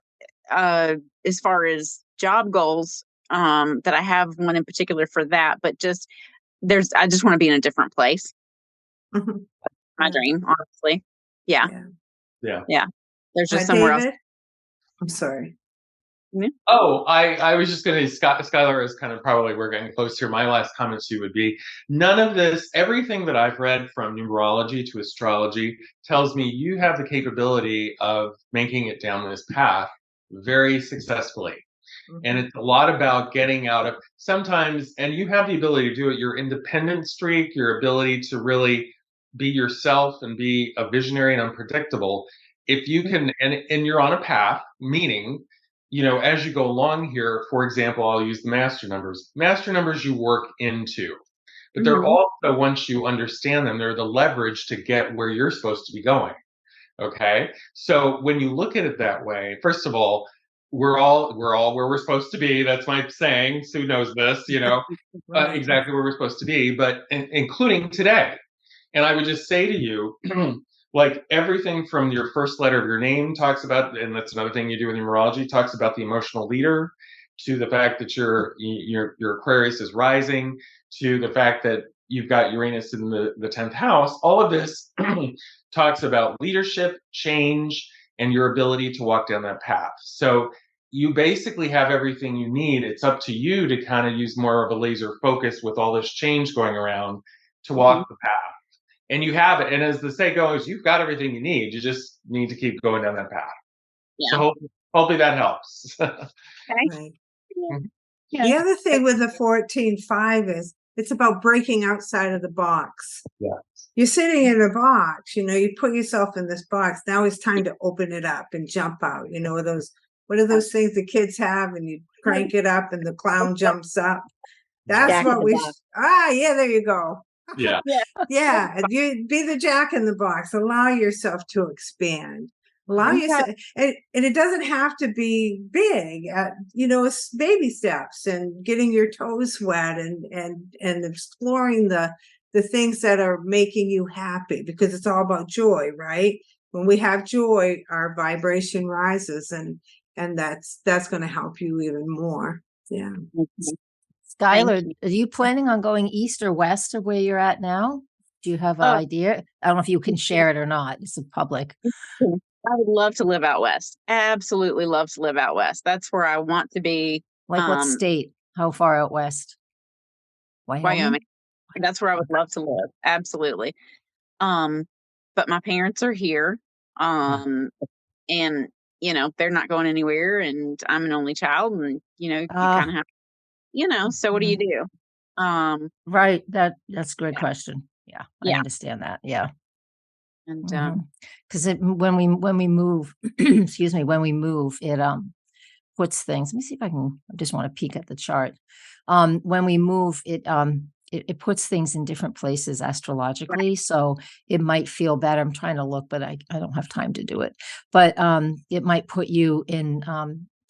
as far as job goals that I have one in particular for that, but just I just want to be in a different place. Mhm. My Yeah, dream, honestly. Yeah. yeah. yeah. Yeah. There's just somewhere else. David, I'm sorry. Yeah. Oh, I was just going to, Skylar is kind of probably, we're getting close here. My last comment to you would be none of this, everything that I've read from numerology to astrology tells me you have the capability of making it down this path very successfully. And it's a lot about getting out of sometimes, and you have the ability to do it, your independent streak, your ability to really be yourself and be a visionary and unpredictable. If you can, and you're on a path, meaning, as you go along here, for example, I'll use the master numbers. Master numbers you work into, but they're Mhm. also, once you understand them, they're the leverage to get where you're supposed to be going. Okay. So when you look at it that way, first of all, we're all where we're supposed to be. That's my saying. Sue knows this, Right. exactly where we're supposed to be, but including today. And I would just say to you, like everything from your first letter of your name talks about, and that's another thing you do in numerology, talks about the emotional leader, to the fact that your Aquarius is rising, to the fact that you've got Uranus in the 10th house. All of this talks about leadership, change, and your ability to walk down that path. So you basically have everything you need. It's up to you to kind of use more of a laser focus with all this change going around to walk the path. And you have it. And as the saying goes, you've got everything you need. You just need to keep going down that path. Yeah. So hopefully that helps. Right. Yeah. The other thing with the 14-5 is it's about breaking outside of the box. Yeah. You're sitting in a box, you put yourself in this box. Now it's time to open it up and jump out. What are those things the kids have, and you crank it up and the clown jumps up? That's Jack in what the we box. yeah, there you go. Yeah. Yeah, you be the Jack in the box. Allow yourself to expand. Allow yourself, and it doesn't have to be big. It's baby steps and getting your toes wet and exploring the things that are making you happy, because it's all about joy, right? When we have joy, our vibration rises, and that's going to help you even more. Yeah. Skylor, are you planning on going east or west of where you're at now? Do you have an idea? I don't know if you can share it or not. It's a public. I would love to live out west. Absolutely love to live out west. That's where I want to be. Like what state? How far out west? Wyoming. That's where I would love to live. Absolutely. But my parents are here. And they're not going anywhere, and I'm an only child, and you kind of have so what do you do? Right. That's a good question. Yeah. I understand that. Yeah. And because when we move, excuse me, when we move, it puts things. Let me see if I just want to peek at the chart. When we move, it puts things in different places astrologically, so it might feel better. I'm trying to look, but I don't have time to do it. But it might put you in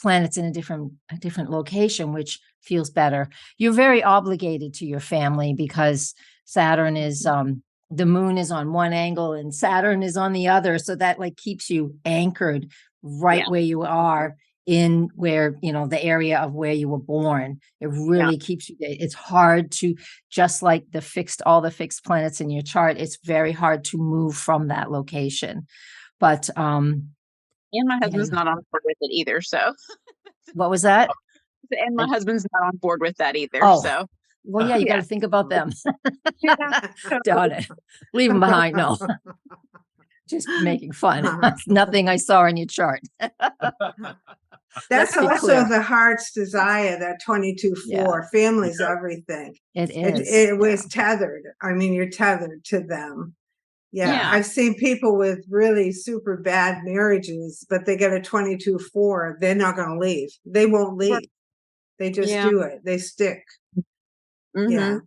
planets in a different location, which feels better. You're very obligated to your family because Saturn is the moon is on one angle and Saturn is on the other. So that keeps you anchored right where you are in where, the area of where you were born. It really keeps you, it's hard to, just like all the fixed planets in your chart, it's very hard to move from that location. But, and my husband's not on board with it either. So what was that? And my husband's not on board with that either. Oh. So well, you got to think about them. Darn it. Leave them behind. No. Just making fun. That's nothing I saw in your chart. That's also the heart's desire, that 22-4. Family's everything. It is. It was tethered. I mean, you're tethered to them. Yeah. I've seen people with really super bad marriages, but they get a 22-4. They're not going to leave. They won't leave. They just do it. They stick. Mm-hmm.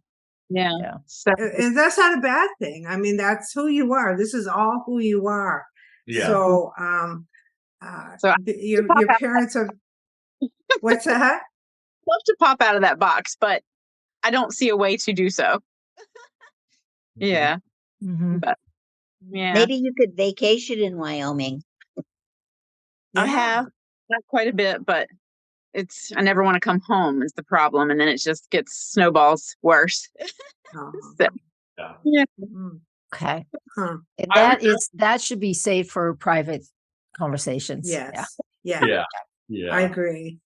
Yeah. So, and that's not a bad thing. I mean, that's who you are. This is all who you are. Yeah. So, your parents are. What's that? Love to pop out of that box, but I don't see a way to do so. Yeah. Mm-hmm. But yeah. Maybe you could vacation in Wyoming. I have not quite a bit, but I never want to come home is the problem. And then it just gets snowballs worse. So, Okay. Huh. That should be saved for private conversations. Yes. Yeah. I agree.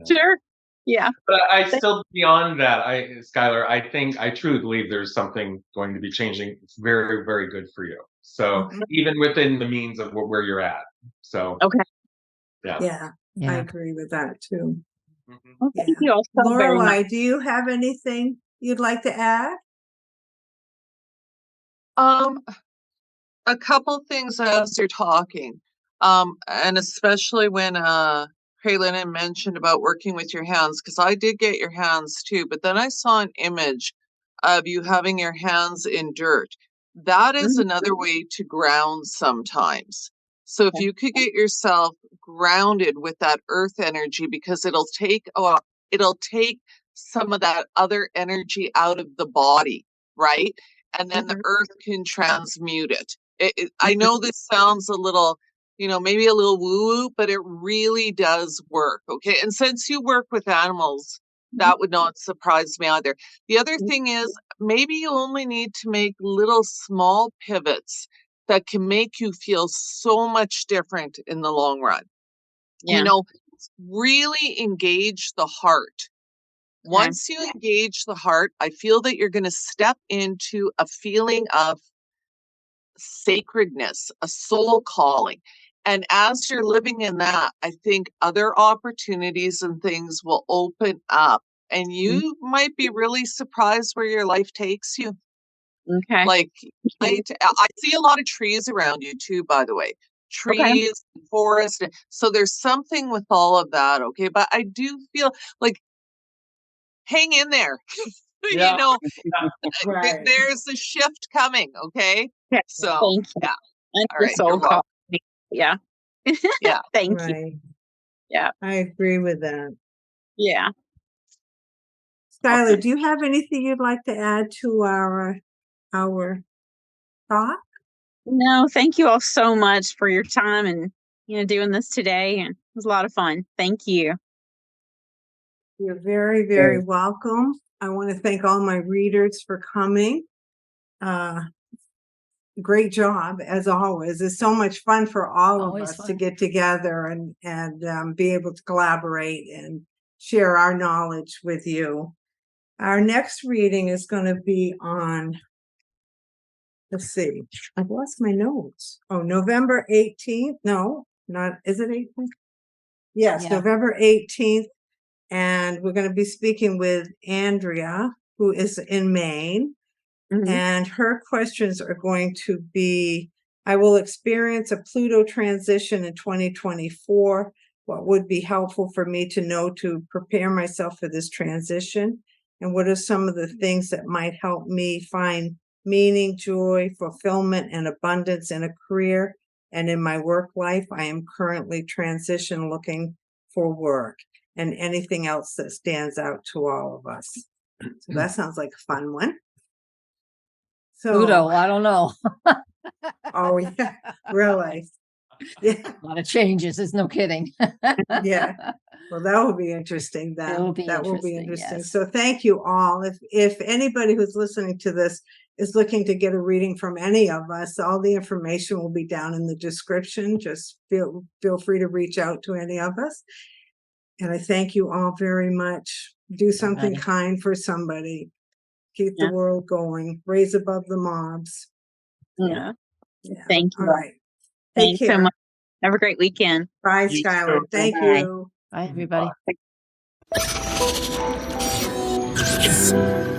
Sure. Yeah. But I still, beyond that, Skylor, I truly believe there's something going to be changing. It's very, very good for you. So even within the means of where you're at. So. Okay. Yeah. I agree with that too. Well, thank you all so very much. Lorelei, do you have anything you'd like to add? A couple things as you're talking, and especially when Kaylin mentioned about working with your hands, because I did get your hands too, but then I saw an image of you having your hands in dirt. That is another way to ground sometimes. So if you could get yourself grounded with that earth energy, because it'll take some of that other energy out of the body, right? And then the earth can transmute it. I know this sounds a little, maybe a little woo-woo, but it really does work. Okay. And since you work with animals, that would not surprise me either. The other thing is maybe you only need to make little small pivots that can make you feel so much different in the long run. Yeah. Really engage the heart. Once you engage the heart, I feel that you're going to step into a feeling of sacredness, a soul calling. And as you're living in that, I think other opportunities and things will open up. And you might be really surprised where your life takes you. Okay. Like, I see a lot of trees around you too, by the way. Trees, forest. So there's something with all of that, okay? But I do feel like, hang in there. Yeah. Right. There's a shift coming, okay? Yeah. So, Thank you. yeah. And All the right, soul you're welcome. call. Yeah. Yeah. Thank you. Right. Yeah. I agree with that. Yeah. Skylor, do you have anything you'd like to add to our talk? No, thank you all so much for your time and doing this today. And it was a lot of fun. Thank you. You're very, very welcome. I want to thank all my readers for coming. Great job, as always. It's so much fun for all Always of us to fun. get together and be able to collaborate and share our knowledge with you. Our next reading is going to be on, let's see, I've lost my notes. Oh, November 18th. No, not, is it 18th? Yes, Yeah. November 18th. And we're going to be speaking with Andrea, who is in Maine. And her questions are going to be, I will experience a Pluto transition in 2024. What would be helpful for me to know to prepare myself for this transition? And what are some of the things that might help me find meaning, joy, fulfillment, and abundance in a career and in my work life? I am currently transition looking for work, and anything else that stands out to all of us. So that sounds like a fun one. Pluto, I don't know. Oh, yeah, really? Yeah, A lot of changes. There's no kidding. yeah. Well, that will be interesting then. That will be interesting, yes. So thank you all. If anybody who's listening to this is looking to get a reading from any of us, all the information will be down in the description. Just feel free to reach out to any of us. And I thank you all very much. Do something kind for somebody. Keep the world going. Raise above the mobs. Yeah. Yeah. Thank you. All right. Thanks so much. Have a great weekend. Bye, You Skylor. too. Thank Bye. you. Bye, everybody. Bye.